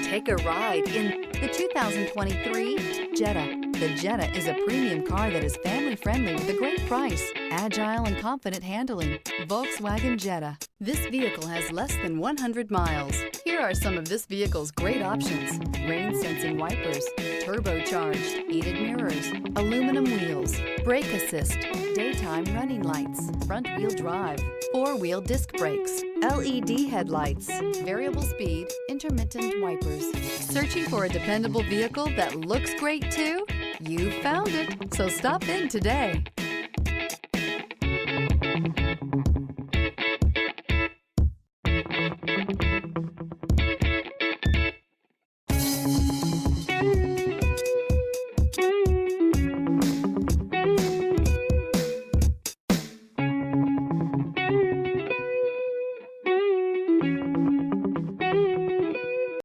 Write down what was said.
Take a ride in the 2023 Jetta. The Jetta is a premium car that is family-friendly with a great price, agile and confident handling. Volkswagen Jetta. This vehicle has less than 100 miles. Here are some of this vehicle's great options: rain-sensing wipers, turbocharged, heated mirrors, aluminum wheels, brake assist, daytime running lights, front-wheel drive, four-wheel disc brakes, LED headlights, variable speed, intermittent wipers. Searching for a dependable vehicle that looks great too? You found it, so stop in today.